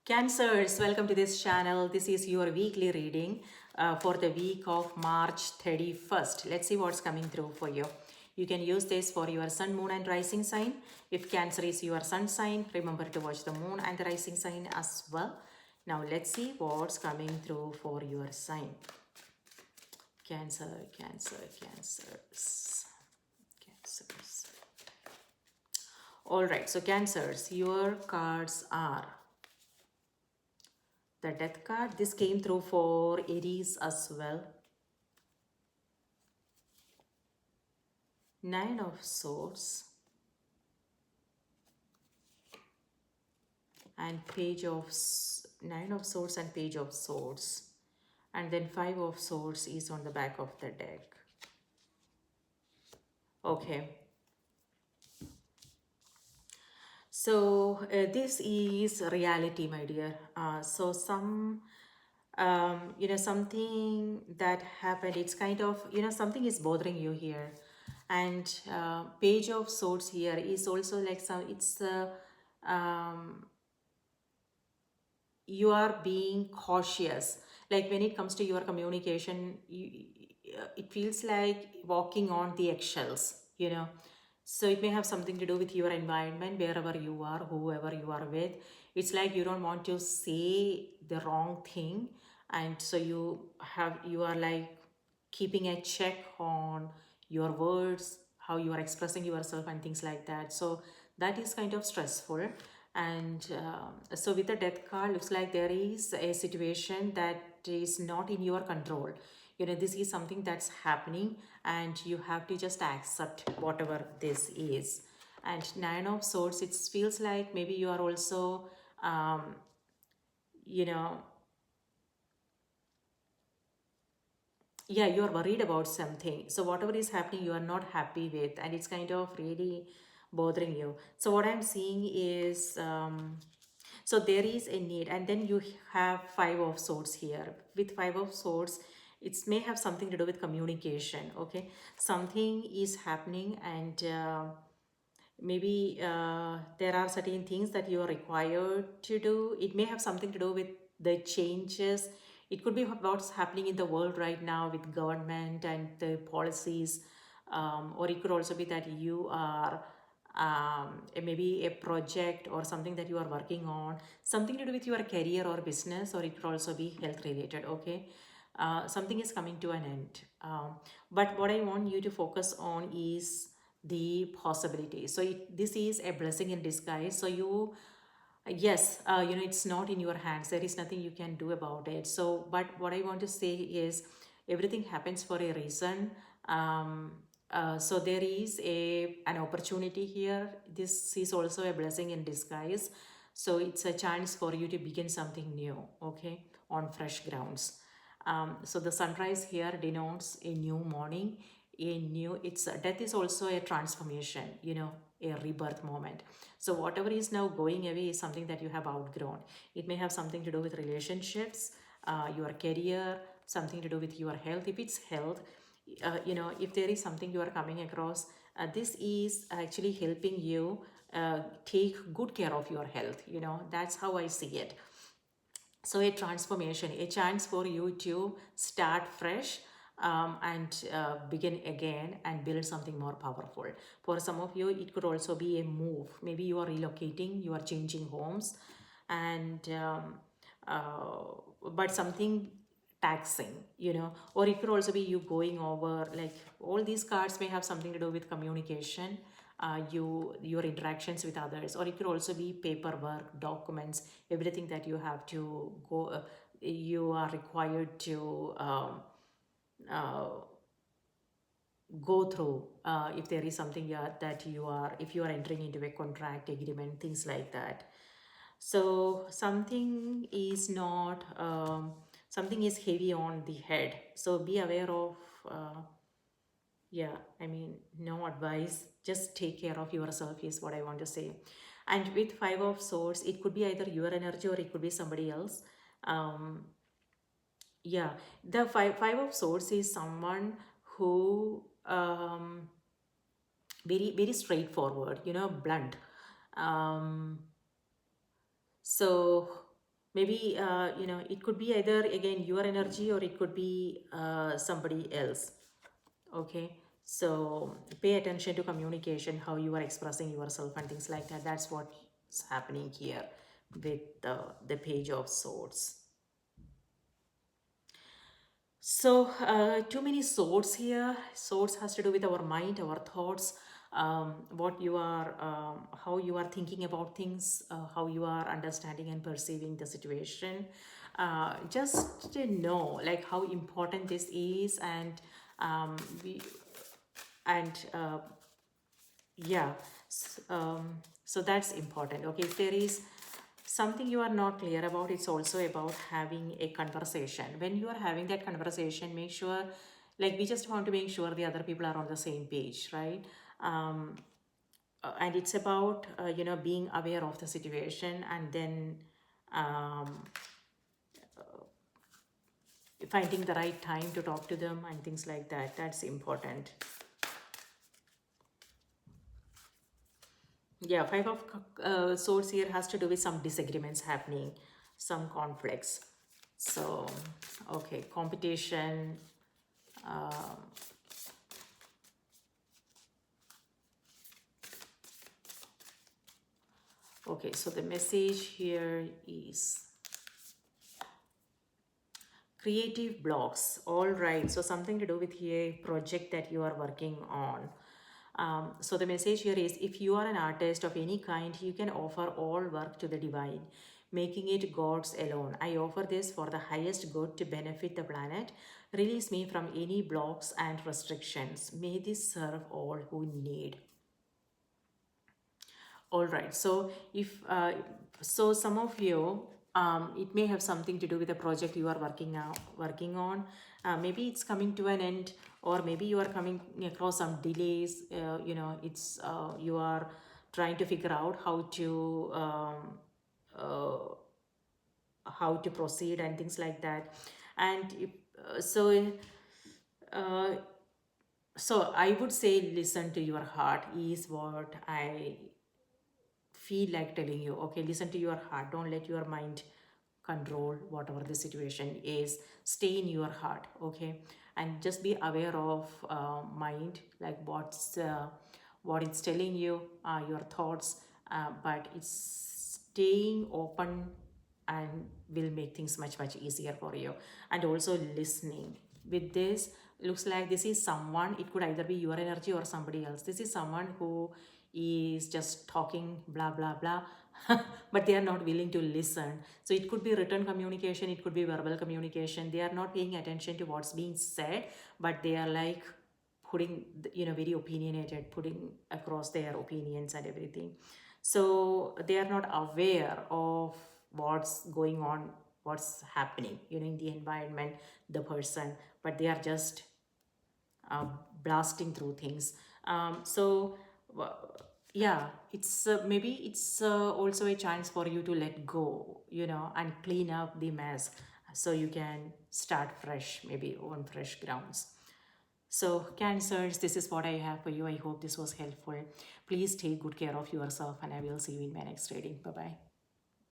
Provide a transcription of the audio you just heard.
Cancers, welcome to this channel. This is your weekly reading for the week of March 31st. Let's see what's coming through for you. You can use this for your sun, moon, and rising sign. If Cancer is your sun sign, remember to watch the moon and the rising sign as well. Now, let's see what's coming through for your sign. Cancer, Cancer, Cancers. Cancers. All right, so Cancers, your cards are the Death card. This came through for Aries as well. Nine of Swords and Nine of Swords and Page of Swords, and then Five of Swords is on the back of the deck. Okay, so this is reality, my dear. So something that happened, it's kind of, something is bothering you here. And Page of Swords here is also like um, you are being cautious. Like when it comes to your communication, it feels like walking on the eggshells, So it may have something to do with your environment, wherever you are, whoever you are with. It's like you don't want to say the wrong thing. And so you are like keeping a check on your words, how you are expressing yourself and things like that. So that is kind of stressful. And so with the Death card, looks like there is a situation that is not in your control. This is something that's happening and you have to just accept whatever this is. And Nine of Swords, it feels like maybe you are also you know yeah, you're worried about something. So whatever is happening, you are not happy with, and it's kind of really bothering you. So what I'm seeing is so there is a need, and then you have Five of Swords here. With Five of Swords, it may have something to do with communication. Okay, something is happening, and maybe there are certain things that you are required to do. It may have something to do with the changes. It could be about what's happening in the world right now with government and the policies, or it could also be that you are maybe a project or something that you are working on, something to do with your career or business, or it could also be health related. Okay, something is coming to an end, but what I want you to focus on is the possibility. So this is a blessing in disguise. So yes, it's not in your hands. There is nothing you can do about it. So, but what I want to say is everything happens for a reason. So there is an opportunity here. This is also a blessing in disguise. So it's a chance for you to begin something new, okay, on fresh grounds. So the sunrise here denotes a new morning, it's death is also a transformation, a rebirth moment. So whatever is now going away is something that you have outgrown. It may have something to do with relationships, your career, something to do with your health. If it's health, if there is something you are coming across, this is actually helping you take good care of your health. That's how I see it. So a transformation, a chance for you to start fresh, and begin again and build something more powerful. For some of you, it could also be a move. Maybe you are relocating, you are changing homes, and but something taxing, or it could also be you going over, like, all these cards may have something to do with communication, your interactions with others, or it could also be paperwork, documents, everything that you have to go, you are required to uh, go through, if there is something, that if you are entering into a contract agreement, things like that. So something is heavy on the head, so be aware of, yeah, I mean, no advice, just take care of yourself is what I want to say. And with Five of Swords, it could be either your energy or it could be somebody else. um yeah, the five of Swords is someone who very very straightforward, blunt. um so Maybe it could be either again your energy, or it could be somebody else. Okay, so pay attention to communication, how you are expressing yourself and things like that. That's what's happening here with the Page of Swords. So, too many swords here. Swords has to do with our mind, our thoughts, what you are, how you are thinking about things, how you are understanding and perceiving the situation. Just to know, like, how important this is, and we and yeah. So that's important. Okay, if there is something you are not clear about, it's also about having a conversation. When you are having that conversation, make sure, like, we just want to make sure the other people are on the same page, right? um, and it's about being aware of the situation, and then um, finding the right time to talk to them and things like that. That's important. Yeah, five of swords here has to do with some disagreements happening, some conflicts. So, okay, competition. Um, okay, so the message here is creative blocks. All right, so something to do with a project that you are working on. So the message here is, if you are an artist of any kind, you can offer all work to the divine, making it God's alone. I offer this for the highest good to benefit the planet. Release me from any blocks and restrictions. May this serve all who need. All right. So if some of you, it may have something to do with the project you are working on. Maybe it's coming to an end, or maybe you are coming across some delays. It's you are trying to figure out uh, how to proceed and things like that. And if, uh, so I would say, listen to your heart is what I feel like telling you. Okay, listen to your heart, don't let your mind control whatever the situation is. Stay in your heart. Okay, and just be aware of mind, like what it's telling you, your thoughts, but it's staying open and will make things much easier for you. And also listening with this, looks like this is someone, it could either be your energy or somebody else. This is someone who is just talking blah blah blah, but they are not willing to listen. So it could be written communication, it could be verbal communication. They are not paying attention to what's being said, but they are like putting, very opinionated, putting across their opinions and everything. So they are not aware of what's going on, what's happening, in the environment, the person, but they are just uh, blasting through things. So, yeah, it's maybe it's also a chance for you to let go, and clean up the mess, so you can start fresh, maybe on fresh grounds. So, Cancers, this is what I have for you. I hope this was helpful. Please take good care of yourself, and I will see you in my next reading. Bye bye.